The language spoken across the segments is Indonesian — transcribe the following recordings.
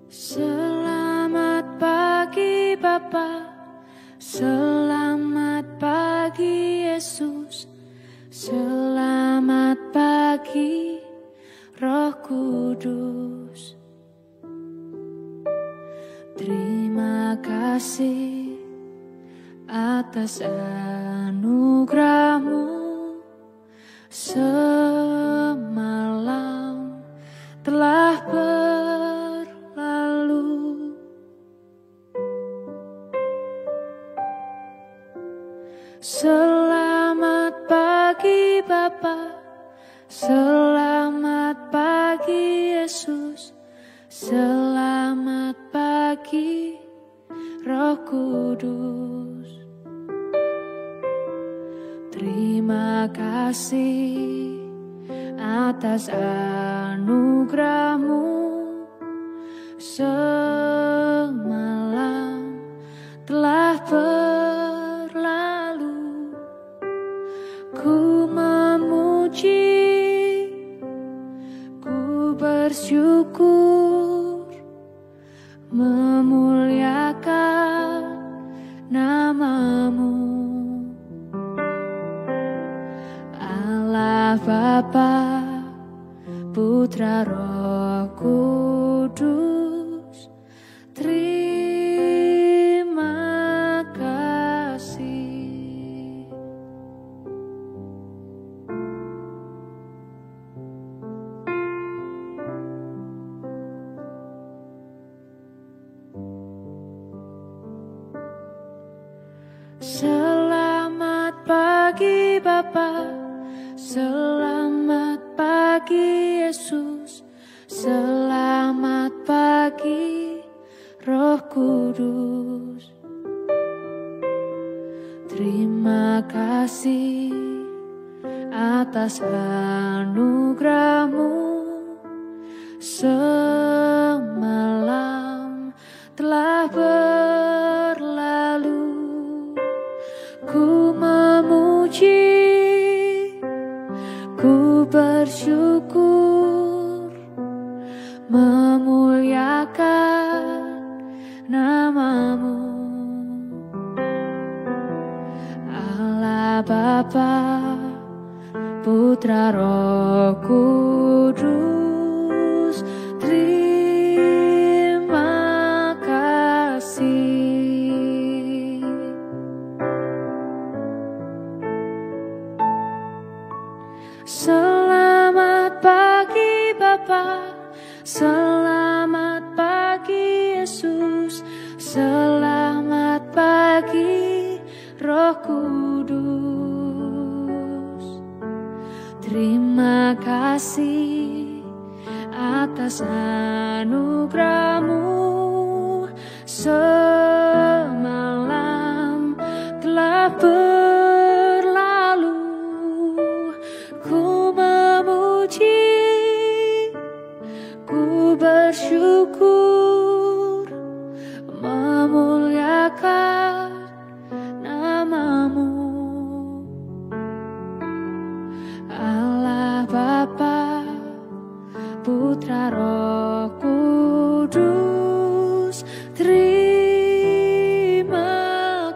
Selamat pagi Bapa, selamat pagi Yesus, selamat pagi Roh Kudus. Terima kasih atas anugerah-Mu semalam telah berlalu. Selamat pagi Bapa, selamat pagi Yesus, selamat pagi Roh Kudus. Terima kasih atas anugerah-Mu semalam telah berlalu. Ku memuji, ku bersyukur, memuliakan nama-Mu. Allah Bapa, Putra Roh Kudus, terima kasih. Selamat pagi Bapa, selamat pagi Yesus, selamat pagi Roh Kudus. Terima kasih atas anugerah-Mu semalam telah berlalu. Ku memuji, ku bersyukur, memuliakan nama-Mu. Allah Bapa, Putra Roh Kudus, terima kasih. Selamat pagi Bapa, selamat pagi Yesus, selamat pagi Roh Kudus. Terima kasih atas anugerah-Mu semalam telah berlalu. Ku memuji, ku bersyukur, memuliakan nama-Mu. Allah Bapa, Putra Roh Kudus, terima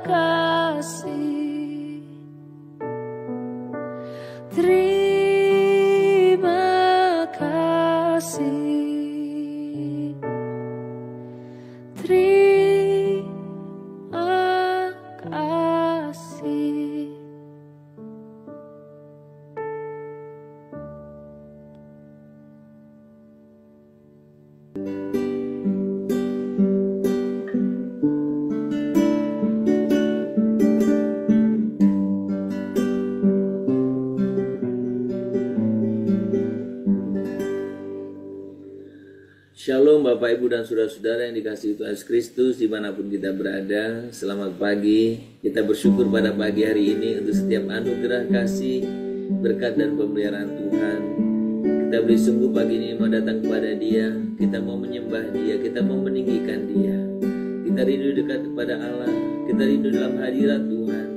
kasih. Terima kasih. Terima kasih. Shalom Bapak Ibu dan Saudara-saudara yang dikasihi Tuhan Yesus Kristus dimanapun kita berada. Selamat pagi. Kita bersyukur pada pagi hari ini untuk setiap anugerah kasih, berkat dan pemeliharaan Tuhan. Kita beri sungguh pagi ini mau datang kepada Dia. Kita mau menyembah Dia, kita mau meninggikan Dia. Kita rindu dekat kepada Allah, kita rindu dalam hadirat Tuhan.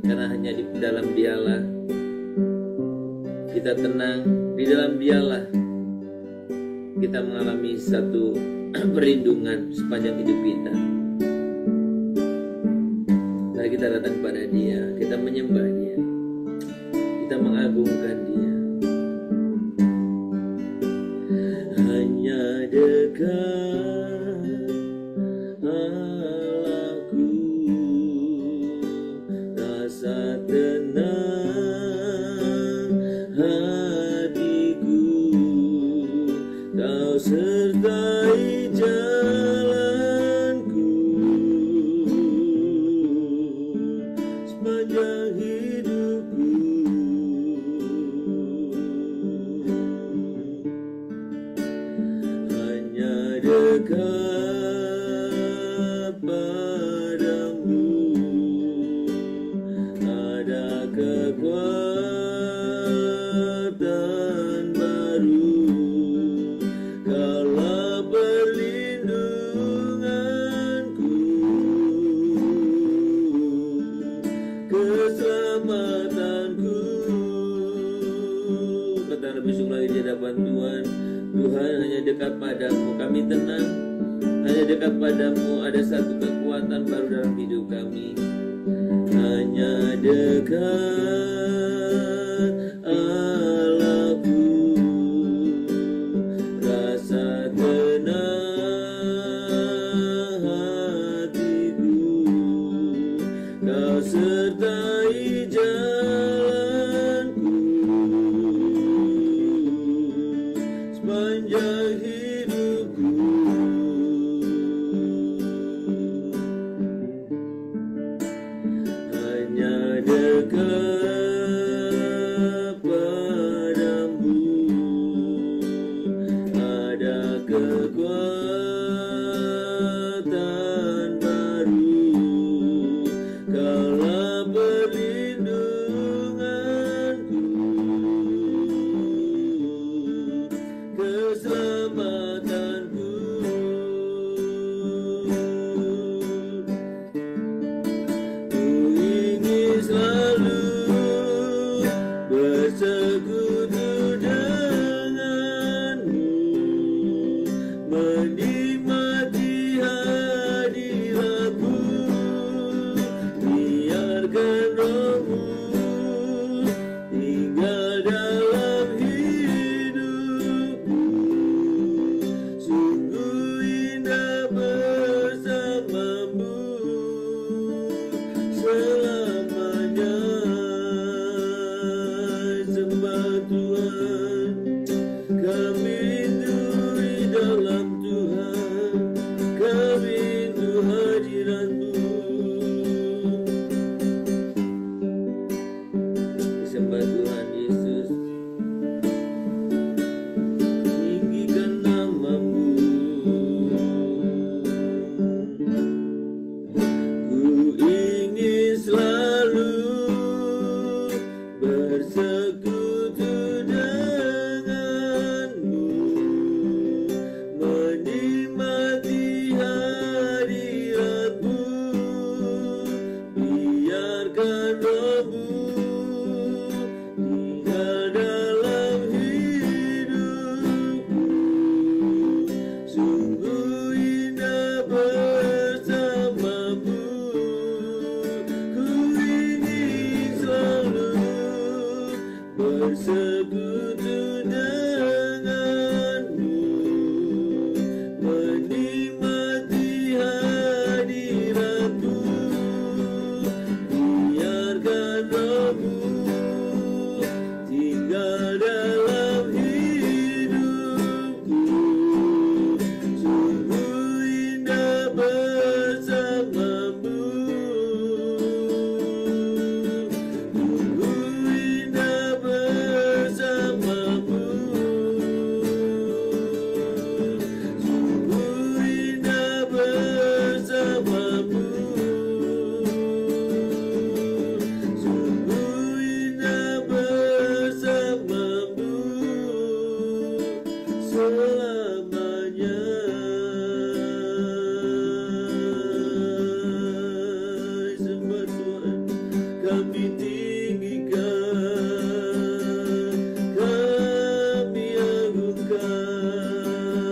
Karena hanya di dalam Dialah kita tenang, di dalam Dialah kita mengalami satu perlindungan sepanjang hidup kita. Mari kita datang kepada Dia, kita menyembah Dia, kita mengagungkan Dia. Hanya dekat Allahku, rasa tenang hatiku, Kau sertai jalanku sepanjang hidupku. Hanya dekat padamu ada kekuatan baru, Kaulah perlindunganku, keselamatanku. Kata besok lagi di hadapan Tuhan, Tuhan hanya dekat padamu kami tenang, hanya dekat padamu ada satu kekuatan baru dalam hidup kami. Hanya dekat Allahku, rasa tenang hatiku, Kau sertai jalanku sepanjang hidupku. Hanya dekat padamu ada kekuatan baru, Kaulah perlindunganku, keselamatanku. Ku ingin selalu bersekutu denganmu, menikmati hadiratmu, biarkan Roh-Mu tinggal dalam hidupku. Sungguh indah bersamamu selamanya. Sembah Tuhan, kami rindu di dalam Tuhan, kami rindu hadirat-Mu. Sembah Tuhan Yesus, tinggikan nama-Mu. Ku ingin selalu bersekutu denganmu, menikmati hadirat-Mu, biarkan Roh-Mu tinggal dalam hidupku. Sungguh indah bersamamu. Ku ingin selalu bersekutu denganmu, menikmati hadirat-Mu, biarkan Roh-Mu tinggal dalam hidupku. Sungguh indah bersamamu, sungguh indah bersamamu, sungguh indah bersamamu, sungguh indah bersamamu selamanya. Sembah Tuhan, kami tinggikan, kami agungkan.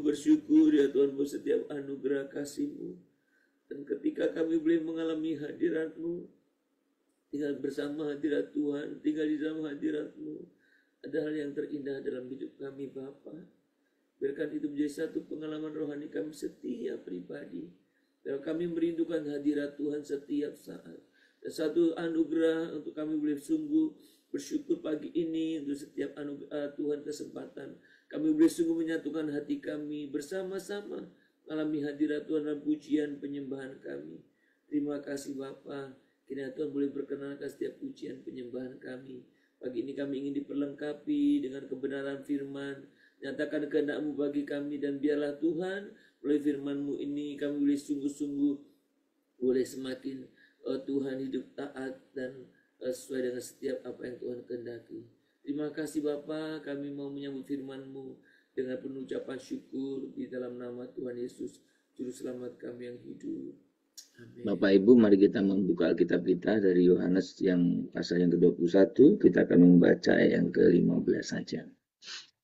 bersyukur ya Tuhan buat setiap anugerah kasih-Mu. Dan ketika kami boleh mengalami hadirat-Mu, tinggal bersama hadirat Tuhan, tinggal di dalam hadirat-Mu, ada hal yang terindah dalam hidup kami Bapa. Biarkan itu menjadi satu pengalaman rohani kami setiap pribadi. Dan kami merindukan hadirat Tuhan setiap saat. Dan satu anugerah untuk kami boleh sungguh bersyukur pagi ini untuk setiap anugerah Tuhan kesempatan. Kami boleh sungguh menyatukan hati kami bersama-sama mengalami hadirat Tuhan dalam pujian penyembahan kami. Terima kasih Bapa. Kiranya Tuhan boleh berkenankan setiap pujian penyembahan kami. Pagi ini kami ingin diperlengkapi dengan kebenaran firman. Nyatakan kehendak-Mu bagi kami dan biarlah Tuhan melalui firman-Mu ini kami boleh sungguh-sungguh boleh semakin Tuhan hidup taat dan sesuai dengan setiap apa yang Tuhan kehendaki. Terima kasih Bapa, kami mau menyambut firman-Mu dengan penuh ucapan syukur di dalam nama Tuhan Yesus, Juru Selamat kami yang hidup. Amin. Bapak Ibu, mari kita membuka Alkitab kita dari Yohanes yang pasal yang ke-21, kita akan membaca ayat yang ke-15 saja.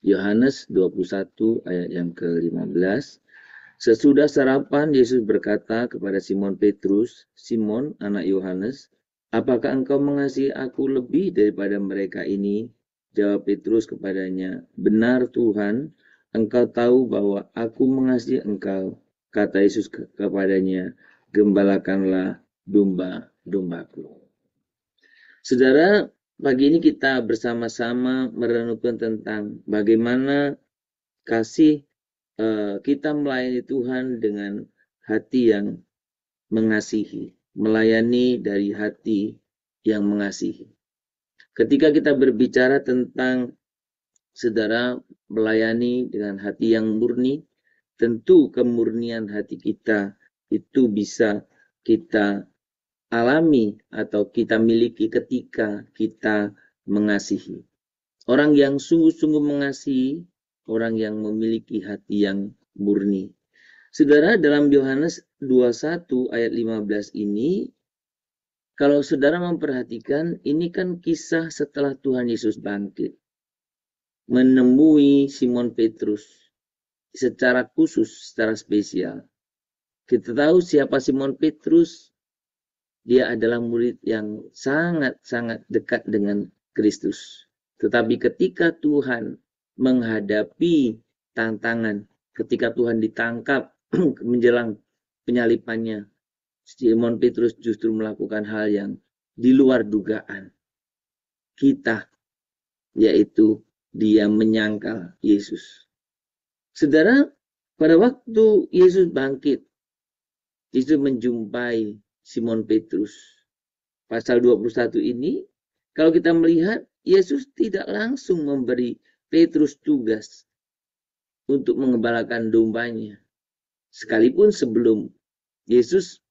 Yohanes 21 ayat yang ke-15. Sesudah sarapan, Yesus berkata kepada Simon Petrus, "Simon, anak Yohanes, apakah engkau mengasihi aku lebih daripada mereka ini?" Jawab Petrus kepadanya, "Benar Tuhan, engkau tahu bahwa aku mengasihi engkau." Kata Yesus kepadanya, "Gembalakanlah domba-dombaku." Saudara, pagi ini kita bersama-sama merenungkan tentang bagaimana kasih kita melayani Tuhan dengan hati yang mengasihi, melayani dari hati yang mengasihi. Ketika kita berbicara tentang saudara melayani dengan hati yang murni, tentu kemurnian hati kita itu bisa kita alami atau kita miliki ketika kita mengasihi. Orang yang sungguh-sungguh mengasihi, orang yang memiliki hati yang murni. Saudara, dalam Yohanes 21 ayat 15 ini, kalau saudara memperhatikan, ini kan kisah setelah Tuhan Yesus bangkit. Menemui Simon Petrus secara khusus, secara spesial. Kita tahu siapa Simon Petrus. Dia adalah murid yang sangat-sangat dekat dengan Kristus. Tetapi ketika Tuhan menghadapi tantangan, ketika Tuhan ditangkap menjelang penyalipannya, Simon Petrus justru melakukan hal yang di luar dugaan kita, yaitu dia menyangkal Yesus. Saudara, pada waktu Yesus bangkit, Yesus menjumpai Simon Petrus. Pasal 21 ini, kalau kita melihat, Yesus tidak langsung memberi Petrus tugas untuk mengembalakan dombanya. Sekalipun sebelum Yesus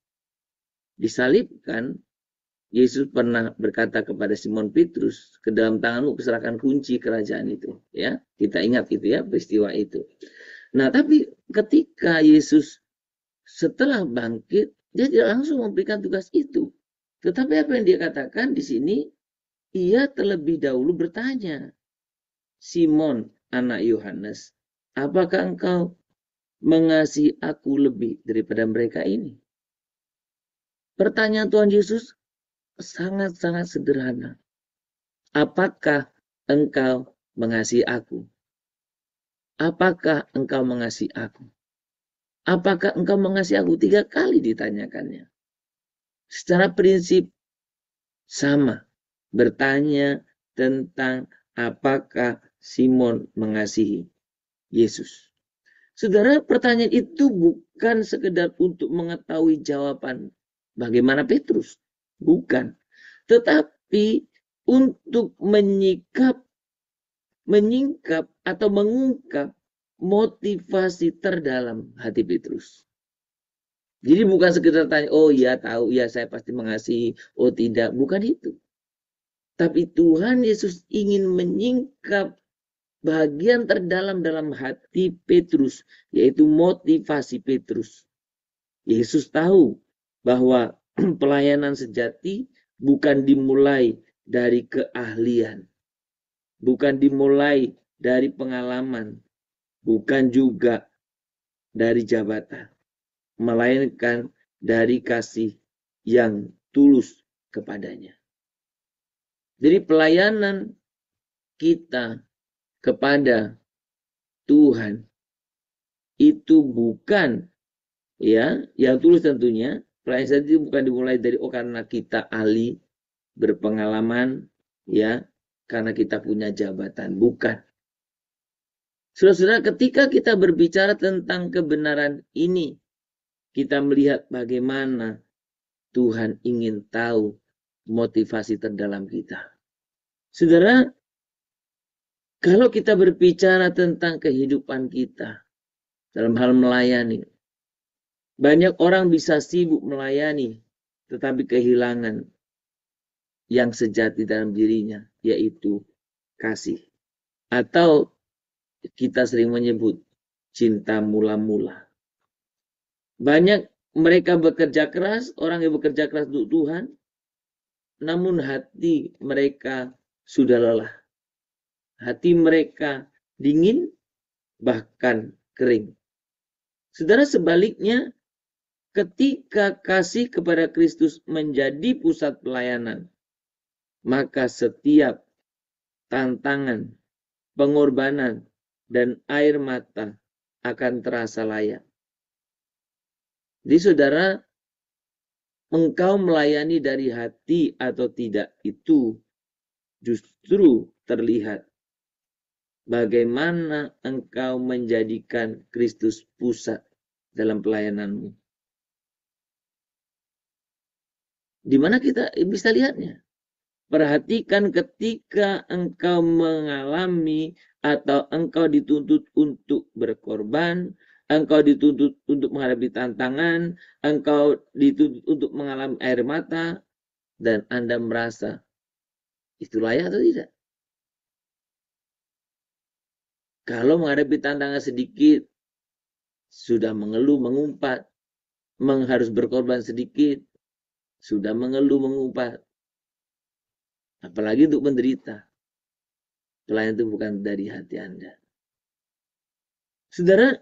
disalibkan, Yesus pernah berkata kepada Simon Petrus, "Ke dalam tanganmu kuserahkan kunci kerajaan itu." Ya, kita ingat itu ya, peristiwa itu. Nah, tapi ketika Yesus setelah bangkit, dia tidak langsung memberikan tugas itu. Tetapi apa yang dia katakan di sini, ia terlebih dahulu bertanya, "Simon, anak Yohanes, apakah engkau mengasihi aku lebih daripada mereka ini?" Pertanyaan Tuhan Yesus sangat-sangat sederhana. Apakah engkau mengasihi aku? Apakah engkau mengasihi aku? Apakah engkau mengasihi aku? 3 kali ditanyakannya. Secara prinsip sama. Bertanya tentang apakah Simon mengasihi Yesus. Saudara, pertanyaan itu bukan sekedar untuk mengetahui jawaban bagaimana Petrus. Bukan. Tetapi untuk menyingkap atau mengungkap motivasi terdalam hati Petrus. Jadi bukan sekedar tanya, "Oh ya tahu, ya saya pasti mengasihi." Oh tidak, bukan itu. Tapi Tuhan Yesus ingin menyingkap bagian terdalam dalam hati Petrus, yaitu motivasi Petrus. Yesus tahu bahwa pelayanan sejati bukan dimulai dari keahlian, bukan dimulai dari pengalaman, bukan juga dari jabatan, melainkan dari kasih yang tulus kepadanya. Jadi pelayanan kita kepada Tuhan itu bukan yang tulus tentunya. Pelayanan itu bukan dimulai dari karena kita ahli, berpengalaman, karena kita punya jabatan, bukan. Saudara-saudara, ketika kita berbicara tentang kebenaran ini, kita melihat bagaimana Tuhan ingin tahu motivasi terdalam kita. Saudara, kalau kita berbicara tentang kehidupan kita dalam hal melayani, banyak orang bisa sibuk melayani, tetapi kehilangan yang sejati dalam dirinya, yaitu kasih. Atau kita sering menyebut cinta mula-mula. Banyak mereka bekerja keras, orang yang bekerja keras untuk Tuhan, namun hati mereka sudah lelah. Hati mereka dingin, bahkan kering. Saudara, sebaliknya, ketika kasih kepada Kristus menjadi pusat pelayanan, maka setiap tantangan, pengorbanan, dan air mata akan terasa layak. Jadi saudara, engkau melayani dari hati atau tidak itu justru terlihat bagaimana engkau menjadikan Kristus pusat dalam pelayananmu. Di mana kita bisa lihatnya? Perhatikan ketika engkau mengalami atau engkau dituntut untuk berkorban, engkau dituntut untuk menghadapi tantangan, engkau dituntut untuk mengalami air mata, dan Anda merasa itu layak atau tidak? Kalau menghadapi tantangan sedikit, sudah mengeluh, mengumpat, harus berkorban sedikit, sudah mengeluh, mengumpat. Apalagi untuk menderita. Pelayanan itu bukan dari hati Anda. Saudara,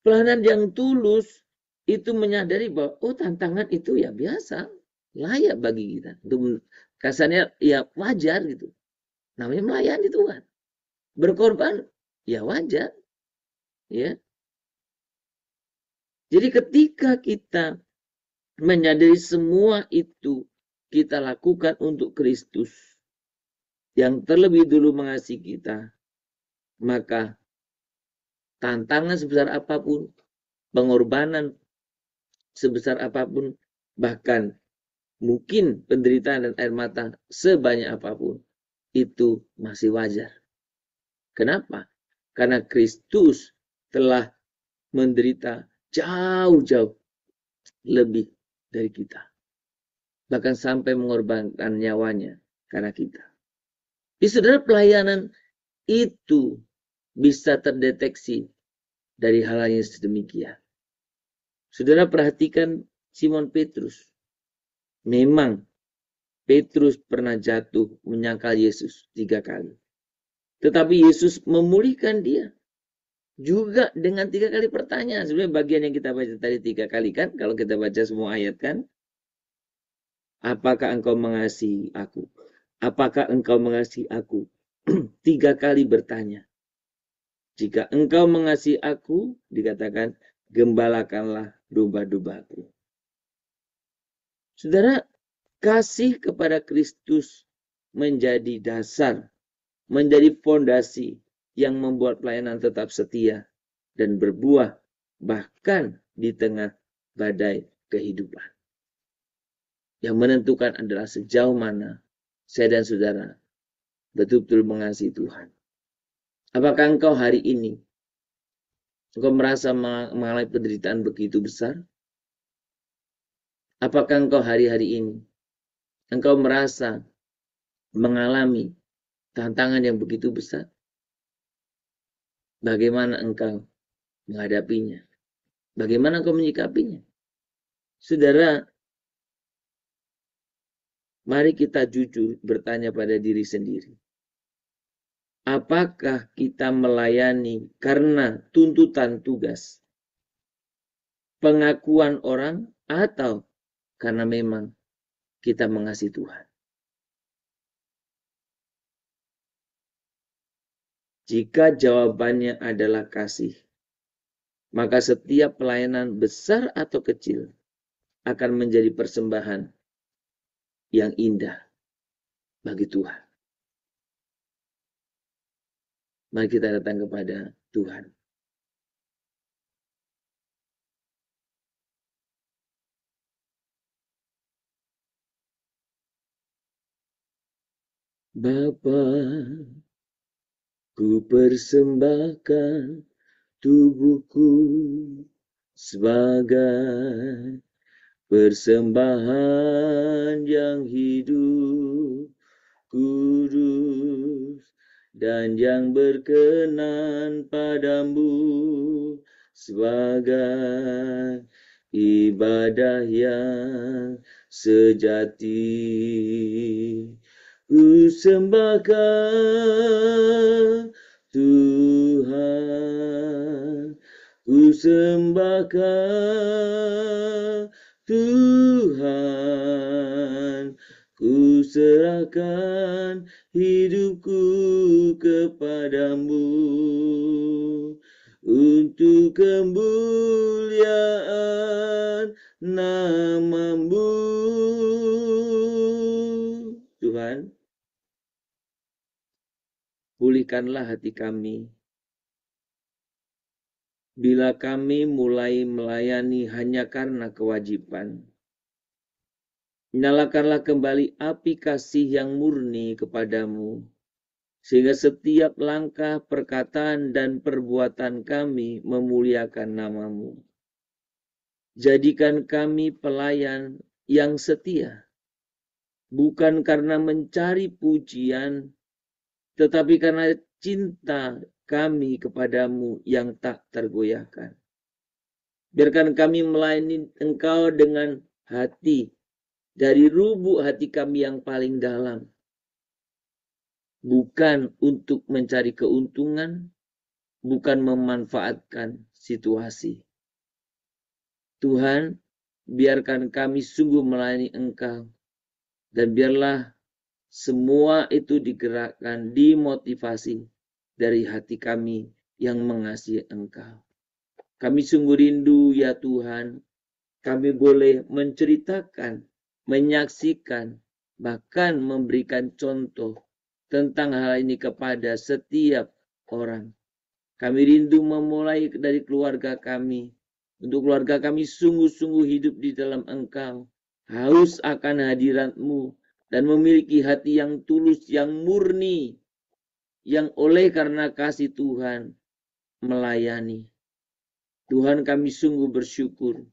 pelayanan yang tulus itu menyadari bahwa tantangan itu ya biasa, layak bagi kita. Untuk kasarnya ya wajar gitu. Namanya melayani Tuhan. Berkorban ya wajar. Ya. Jadi ketika kita menyadari semua itu kita lakukan untuk Kristus yang terlebih dulu mengasihi kita, maka tantangan sebesar apapun, pengorbanan sebesar apapun, bahkan mungkin penderitaan dan air mata sebanyak apapun, itu masih wajar. Kenapa? Karena Kristus telah menderita jauh-jauh lebih dari kita. Bahkan sampai mengorbankan nyawanya karena kita. Di saudara, pelayanan itu bisa terdeteksi dari hal yang sedemikian. Saudara, perhatikan Simon Petrus. Memang Petrus pernah jatuh menyangkal Yesus 3 kali. Tetapi Yesus memulihkan dia. Juga dengan 3 kali pertanyaan. Sebenarnya bagian yang kita baca tadi 3 kali kan. Kalau kita baca semua ayat kan. Apakah engkau mengasihi aku? Apakah engkau mengasihi aku? 3 kali bertanya. Jika engkau mengasihi aku, dikatakan, gembalakanlah domba-dombaku. Saudara, kasih kepada Kristus menjadi dasar, menjadi fondasi yang membuat pelayanan tetap setia dan berbuah bahkan di tengah badai kehidupan. Yang menentukan adalah sejauh mana saya dan saudara betul-betul mengasihi Tuhan. Apakah engkau hari ini engkau merasa mengalami penderitaan begitu besar? Apakah engkau hari-hari ini engkau merasa mengalami tantangan yang begitu besar? Bagaimana engkau menghadapinya? Bagaimana engkau menyikapinya? Saudara, mari kita jujur bertanya pada diri sendiri. Apakah kita melayani karena tuntutan tugas? pengakuan orang, atau karena memang kita mengasihi Tuhan. Jika jawabannya adalah kasih, maka setiap pelayanan besar atau kecil akan menjadi persembahan yang indah bagi Tuhan. Mari kita datang kepada Tuhan. Bapa, ku persembahkan tubuhku sebagai persembahan yang hidup, kudus, dan yang berkenan padamu sebagai ibadah yang sejati. Ku sembahkan Tuhan, ku sembahkan Tuhan, ku serahkan hidupku kepadamu untuk kemuliaan nama-Mu. Tuhan, pulihkanlah hati kami. Bila kami mulai melayani hanya karena kewajiban, nyalakanlah kembali api kasih yang murni kepadamu, sehingga setiap langkah, perkataan, dan perbuatan kami memuliakan nama-Mu. Jadikan kami pelayan yang setia, bukan karena mencari pujian, tetapi karena cinta kami kepadamu yang tak tergoyahkan. Biarkan kami melayani Engkau dengan hati, dari lubuk hati kami yang paling dalam. Bukan untuk mencari keuntungan, bukan memanfaatkan situasi. Tuhan, biarkan kami sungguh melayani Engkau, dan biarlah semua itu digerakkan, dimotivasi dari hati kami yang mengasihi Engkau. Kami sungguh rindu ya Tuhan, kami boleh menceritakan, menyaksikan, bahkan memberikan contoh tentang hal ini kepada setiap orang. Kami rindu memulai dari keluarga kami. Untuk keluarga kami sungguh-sungguh hidup di dalam Engkau, haus akan hadirat-Mu, dan memiliki hati yang tulus, yang murni, yang oleh karena kasih Tuhan melayani. Tuhan, kami sungguh bersyukur.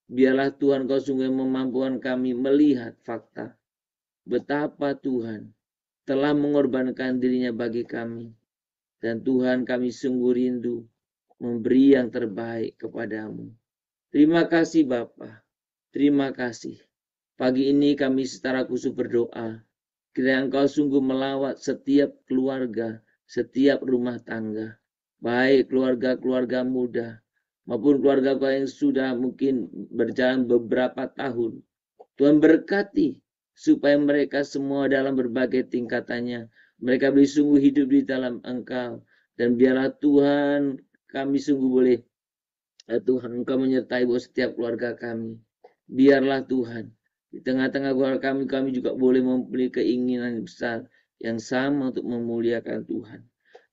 Biarlah Tuhan Kau sungguh memampukan kami melihat fakta betapa Tuhan telah mengorbankan dirinya bagi kami. Dan Tuhan, kami sungguh rindu memberi yang terbaik kepadamu. Terima kasih Bapa. Terima kasih. Pagi ini kami secara khusus berdoa, kiranya Engkau sungguh melawat setiap keluarga, setiap rumah tangga, baik keluarga-keluarga muda, maupun keluarga Kau yang sudah mungkin berjalan beberapa tahun. Tuhan berkati, supaya mereka semua dalam berbagai tingkatannya, mereka boleh sungguh hidup di dalam Engkau. Dan biarlah Tuhan, kami sungguh boleh, Tuhan Engkau menyertai buat setiap keluarga kami. Biarlah Tuhan, di tengah-tengah keluarga kami juga boleh mempunyai keinginan besar yang sama untuk memuliakan Tuhan.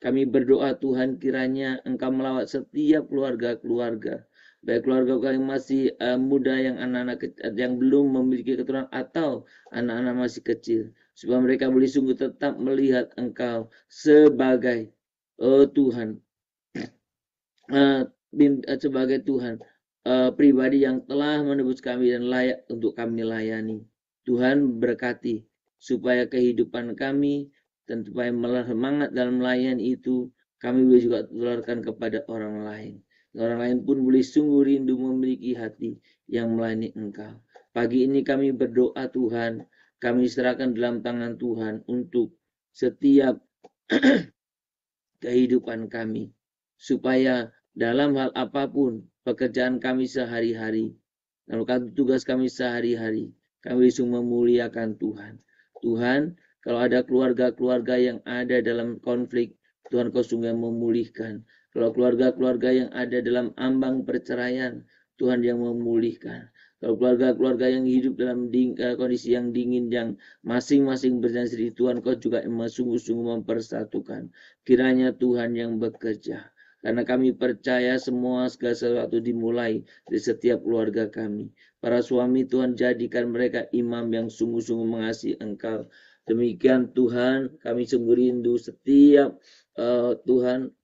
Kami berdoa Tuhan, kiranya Engkau melawat setiap keluarga-keluarga, baik keluarga yang masih muda, yang anak-anak yang belum memiliki keturunan, atau anak-anak masih kecil, supaya mereka boleh sungguh tetap melihat Engkau sebagai Tuhan, sebagai Tuhan pribadi yang telah menebus kami dan layak untuk kami layani. Tuhan berkati supaya kehidupan kami dan supaya semangat dalam melayani itu kami boleh juga tularkan kepada orang lain. Orang lain pun boleh sungguh rindu memiliki hati yang melayani Engkau. Pagi ini kami berdoa Tuhan, kami serahkan dalam tangan Tuhan untuk setiap kehidupan kami, supaya dalam hal apapun pekerjaan kami sehari-hari, dalam tugas kami sehari-hari. Kami sungguh memuliakan Tuhan. Tuhan, kalau ada keluarga-keluarga yang ada dalam konflik, Tuhan Kau sungguh memulihkan. Kalau keluarga-keluarga yang ada dalam ambang perceraian, Tuhan yang memulihkan. Kalau keluarga-keluarga yang hidup dalam kondisi yang dingin, yang masing-masing berjalan sendiri, Tuhan Kau juga sungguh-sungguh mempersatukan. Kiranya Tuhan yang bekerja. Karena kami percaya semua segala sesuatu dimulai dari setiap keluarga kami. Para suami, Tuhan jadikan mereka imam yang sungguh-sungguh mengasihi Engkau. Demikian Tuhan, kami sungguh rindu setiap Tuhan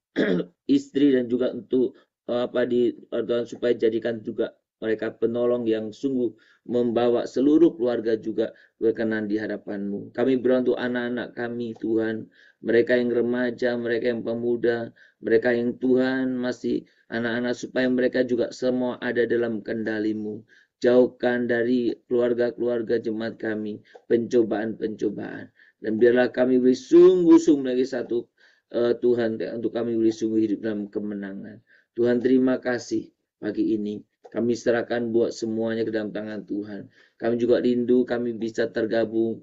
istri dan juga untuk Tuhan supaya jadikan juga mereka penolong yang sungguh membawa seluruh keluarga juga berkenan di hadapan-Mu. Kami berdoa untuk anak-anak kami Tuhan, mereka yang remaja, mereka yang pemuda, mereka yang Tuhan masih anak-anak, supaya mereka juga semua ada dalam kendali-Mu. Jauhkan dari keluarga-keluarga jemaat kami pencobaan-pencobaan. Dan biarlah kami beri sungguh-sungguh lagi satu Tuhan, untuk kami boleh sungguh hidup dalam kemenangan. Tuhan, terima kasih pagi ini. Kami serahkan buat semuanya ke dalam tangan Tuhan. Kami juga rindu kami bisa tergabung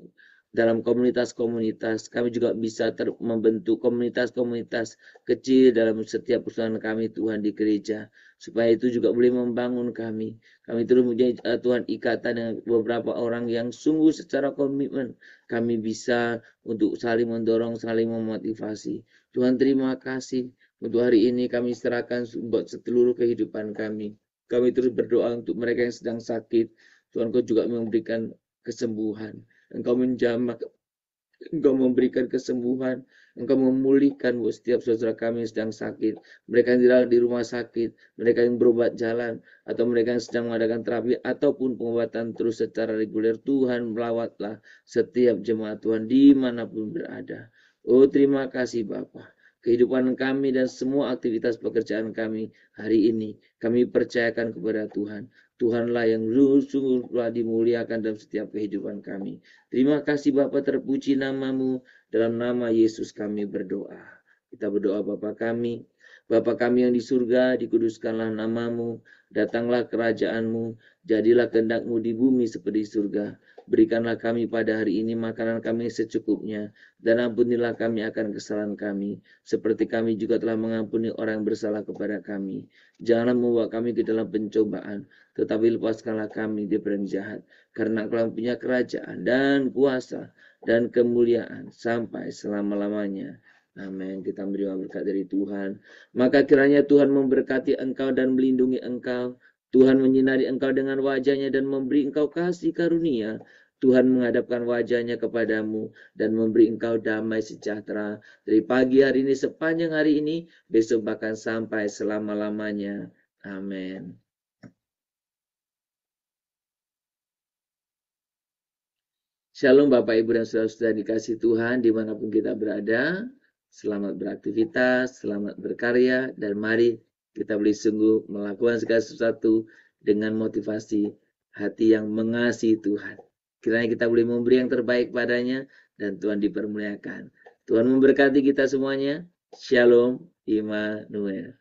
dalam komunitas-komunitas. Kami juga bisa membentuk komunitas-komunitas kecil dalam setiap perusahaan kami Tuhan di gereja. Supaya itu juga boleh membangun kami. Kami terus menjadi Tuhan ikatan dengan beberapa orang yang sungguh secara komitmen. Kami bisa untuk saling mendorong, saling memotivasi. Tuhan, terima kasih untuk hari ini. Kami serahkan buat seluruh kehidupan kami. Kami terus berdoa untuk mereka yang sedang sakit. Tuhan, Kau juga memberikan kesembuhan. Engkau menjamah, Engkau memberikan kesembuhan. Engkau memulihkan buat setiap saudara kami yang sedang sakit. Mereka yang dirawat di rumah sakit, mereka yang berobat jalan, atau mereka yang sedang mengadakan terapi ataupun pengobatan terus secara reguler. Tuhan, melawatlah setiap jemaat Tuhan dimanapun berada. Oh, terima kasih Bapa. Kehidupan kami dan semua aktivitas pekerjaan kami hari ini, kami percayakan kepada Tuhan. Tuhanlah yang sungguh telah dimuliakan dalam setiap kehidupan kami. Terima kasih Bapa, terpuji nama-Mu. Dalam nama Yesus kami berdoa. Kita berdoa Bapa kami yang di surga, dikuduskanlah nama-Mu. Datanglah kerajaan-Mu. Jadilah kehendak-Mu di bumi seperti di surga. Berikanlah kami pada hari ini makanan kami secukupnya, dan ampunilah kami akan kesalahan kami, seperti kami juga telah mengampuni orang yang bersalah kepada kami. Janganlah membawa kami ke dalam pencobaan, tetapi lepaskanlah kami dari yang jahat, karena Engkau punya kerajaan dan kuasa dan kemuliaan sampai selama-lamanya. Amin. Kita berdoa berkat dari Tuhan. Maka kiranya Tuhan memberkati engkau dan melindungi engkau. Tuhan menyinari engkau dengan wajahnya dan memberi engkau kasih karunia. Tuhan menghadapkan wajahnya kepadamu dan memberi engkau damai sejahtera dari pagi hari ini sepanjang hari ini, besok bahkan sampai selama-lamanya. Amin. Shalom Bapak Ibu dan Saudara-saudara dikasih Tuhan dimanapun kita berada. Selamat beraktivitas, selamat berkarya, dan mari kita boleh sungguh melakukan segala sesuatu dengan motivasi hati yang mengasihi Tuhan. Kiranya kita boleh memberi yang terbaik padanya dan Tuhan dipermuliakan. Tuhan memberkati kita semuanya. Shalom Immanuel.